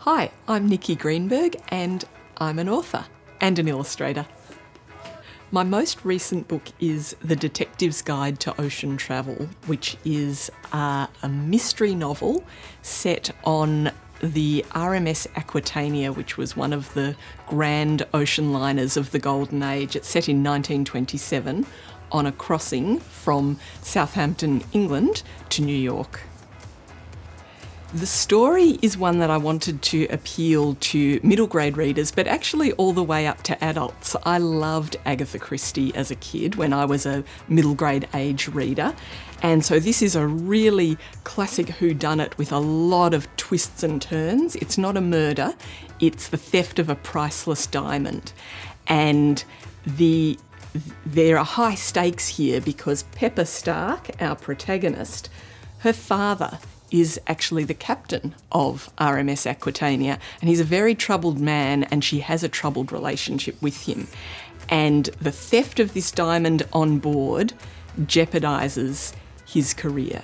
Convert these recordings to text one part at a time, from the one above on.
Hi, I'm Nicki Greenberg and I'm an author and an illustrator. My most recent book is The Detective's Guide to Ocean Travel, which is a mystery novel set on the RMS Aquitania, which was one of the grand ocean liners of the Golden Age. It's set in 1927 on a crossing from Southampton, England to New York. The story is one that I wanted to appeal to middle grade readers, but actually all the way up to adults. I loved Agatha Christie as a kid when I was a middle grade age reader. And so this is a really classic whodunit with a lot of twists and turns. It's not a murder, it's the theft of a priceless diamond. And there are high stakes here because Pepper Stark, our protagonist, her father is actually the captain of RMS Aquitania, and he's a very troubled man, and she has a troubled relationship with him. And the theft of this diamond on board jeopardises his career,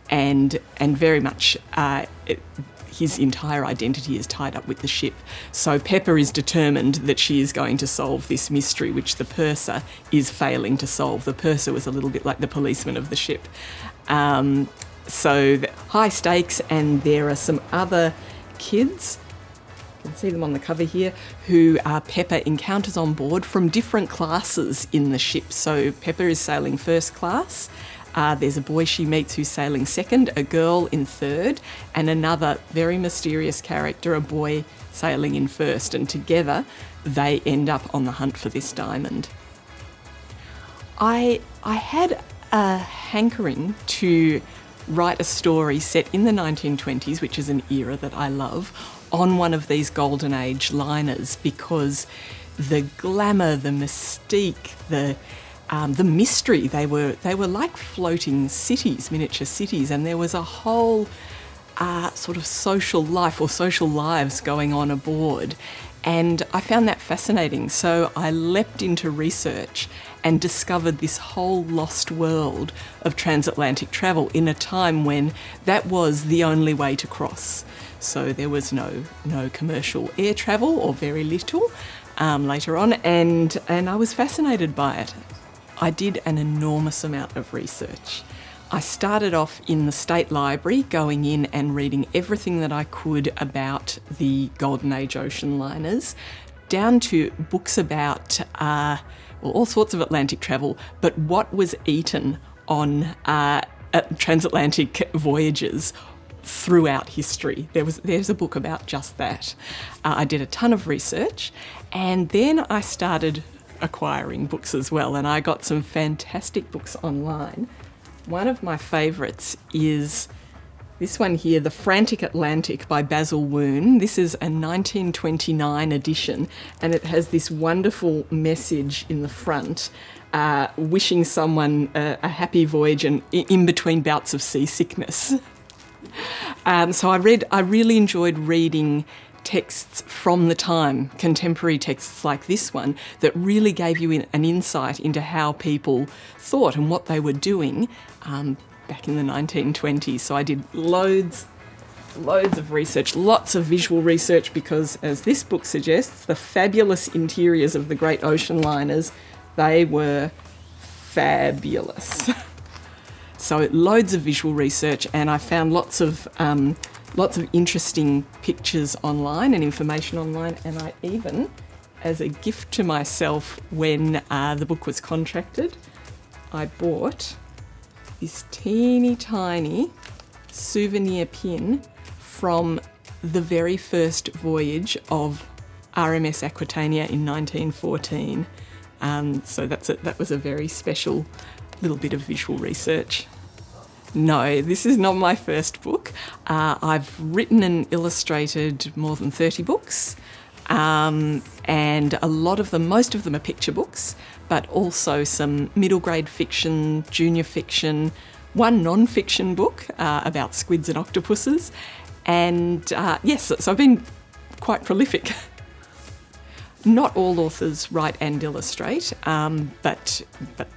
and very much his entire identity is tied up with the ship. So Pepper is determined that she is going to solve this mystery, which the purser is failing to solve. The purser was a little bit like the policeman of the ship. So high stakes, and there are some other kids, you can see them on the cover here, who Pepper encounters on board from different classes in the ship. So Pepper is sailing first class, there's a boy she meets who's sailing second, a girl in third, and another very mysterious character, a boy sailing in first, and together they end up on the hunt for this diamond. I had a hankering to write a story set in the 1920s, which is an era that I love, on one of these Golden Age liners, because the glamour, the mystique, the mystery, they were like floating cities, miniature cities, and there was a whole sort of social life or social lives going on aboard. And I found that fascinating, so I leapt into research and discovered this whole lost world of transatlantic travel in a time when that was the only way to cross. So there was no commercial air travel, or very little, later on, and I was fascinated by it. I did an enormous amount of research. I started off in the State Library, going in and reading everything that I could about the Golden Age ocean liners, down to books about all sorts of Atlantic travel, but what was eaten on transatlantic voyages throughout history. There's a book about just that. I did a ton of research, and then I started acquiring books as well, and I got some fantastic books online. One of my favourites is this one here, The Frantic Atlantic by Basil Woon. This is a 1929 edition, and it has this wonderful message in the front, wishing someone a happy voyage and in between bouts of seasickness. So I really enjoyed reading texts from the time, contemporary texts like this one, that really gave you an insight into how people thought and what they were doing back in the 1920s. So I did loads of research, lots of visual research, because as this book suggests, the fabulous interiors of the great ocean liners, they were fabulous. So loads of visual research, and I found lots of interesting pictures online and information online, and I even, as a gift to myself when the book was contracted, I bought this teeny tiny souvenir pin from the very first voyage of RMS Aquitania in 1914. So that was a very special little bit of visual research. No, this is not my first book. I've written and illustrated more than 30 books, and most of them are picture books, but also some middle grade fiction, junior fiction, one non-fiction book about squids and octopuses, and yes, so I've been quite prolific. Not all authors write and illustrate, but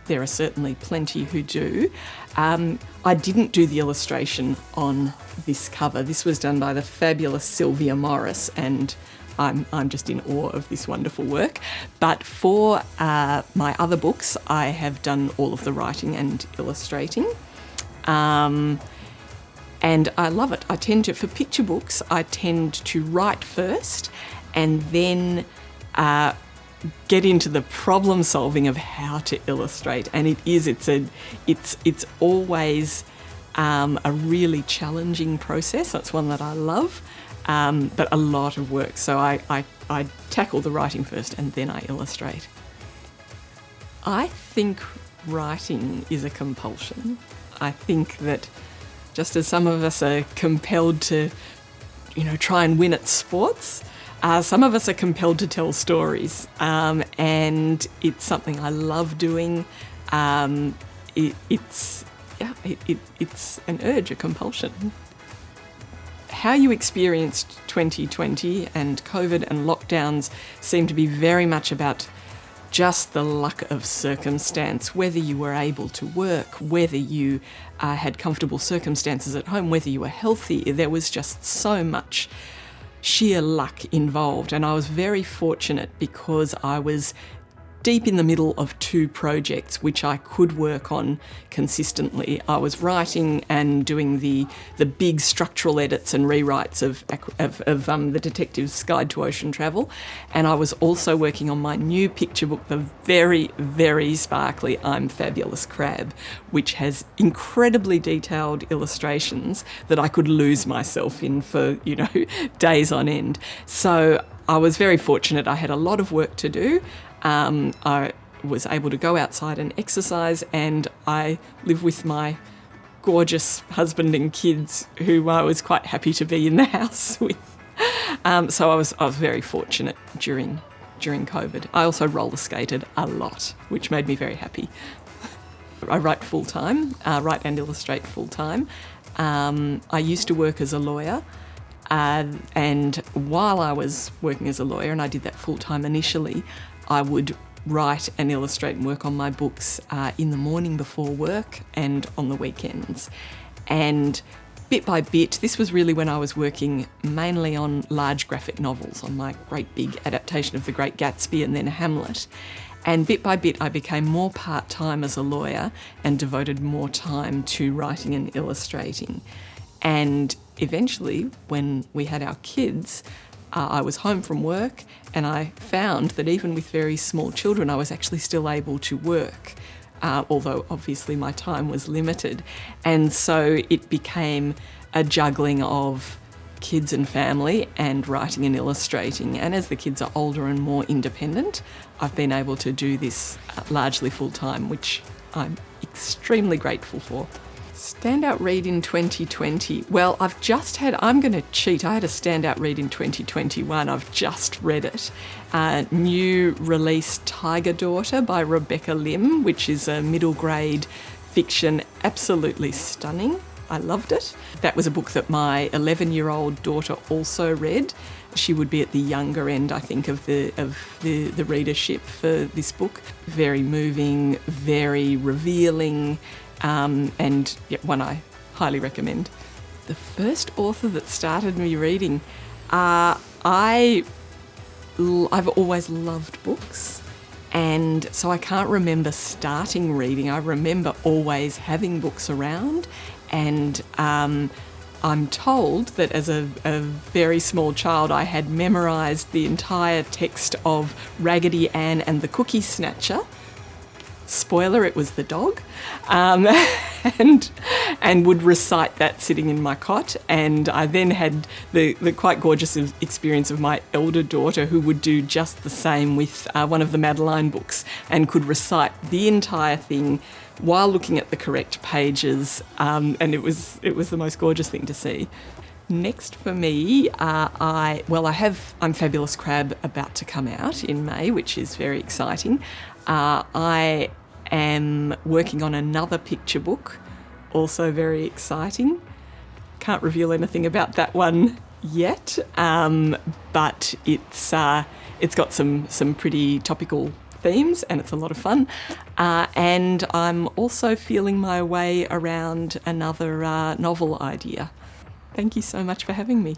there are certainly plenty who do. I didn't do the illustration on this cover. This was done by the fabulous Sylvia Morris, and I'm just in awe of this wonderful work. But for my other books, I have done all of the writing and illustrating. And I love it. For picture books, I tend to write first and then get into the problem solving of how to illustrate. And it's always a really challenging process. That's one that I love, but a lot of work. So I tackle the writing first and then I illustrate. I think writing is a compulsion. I think that just as some of us are compelled to, try and win at sports, some of us are compelled to tell stories, and it's something I love doing. It's an urge, a compulsion. How you experienced 2020 and COVID and lockdowns seem to be very much about just the luck of circumstance, whether you were able to work, whether you had comfortable circumstances at home, whether you were healthy. There was just so much sheer luck involved, and I was very fortunate because I was deep in the middle of two projects which I could work on consistently. I was writing and doing the big structural edits and rewrites of the Detective's Guide to Ocean Travel, and I was also working on my new picture book, the very, very sparkly I'm Fabulous Crab, which has incredibly detailed illustrations that I could lose myself in for, days on end. So I was very fortunate. I had a lot of work to do. I was able to go outside and exercise, and I live with my gorgeous husband and kids, who I was quite happy to be in the house with. So I was very fortunate during COVID. I also roller skated a lot, which made me very happy. I write full-time, write and illustrate full-time. I used to work as a lawyer. And while I was working as a lawyer, and I did that full-time initially, I would write and illustrate and work on my books in the morning before work and on the weekends. And bit by bit, this was really when I was working mainly on large graphic novels, on my great big adaptation of The Great Gatsby and then Hamlet. And bit by bit, I became more part-time as a lawyer and devoted more time to writing and illustrating. And eventually, when we had our kids, I was home from work, and I found that even with very small children, I was actually still able to work, although obviously my time was limited. And so it became a juggling of kids and family and writing and illustrating. And as the kids are older and more independent, I've been able to do this largely full-time, which I'm extremely grateful for. Standout read in 2020. Well, I'm going to cheat. I had a standout read in 2021. I've just read it. New release Tiger Daughter by Rebecca Lim, which is a middle grade fiction, absolutely stunning. I loved it. That was a book that my 11-year-old daughter also read. She would be at the younger end, I think, of the readership for this book. Very moving, very revealing, and one I highly recommend. The first author that started me reading, I've always loved books, and so I can't remember starting reading. I remember always having books around, and I'm told that as a very small child I had memorised the entire text of Raggedy Ann and the Cookie Snatcher. Spoiler, it was the dog, and would recite that sitting in my cot. And I then had the quite gorgeous experience of my elder daughter, who would do just the same with one of the Madeline books and could recite the entire thing while looking at the correct pages, and it was the most gorgeous thing to see. Next for me, I'm Fabulous Crab about to come out in May, which is very exciting. I am working on another picture book, also very exciting. Can't reveal anything about that one yet, but it's got some pretty topical themes and it's a lot of fun. And I'm also feeling my way around another novel idea. Thank you so much for having me.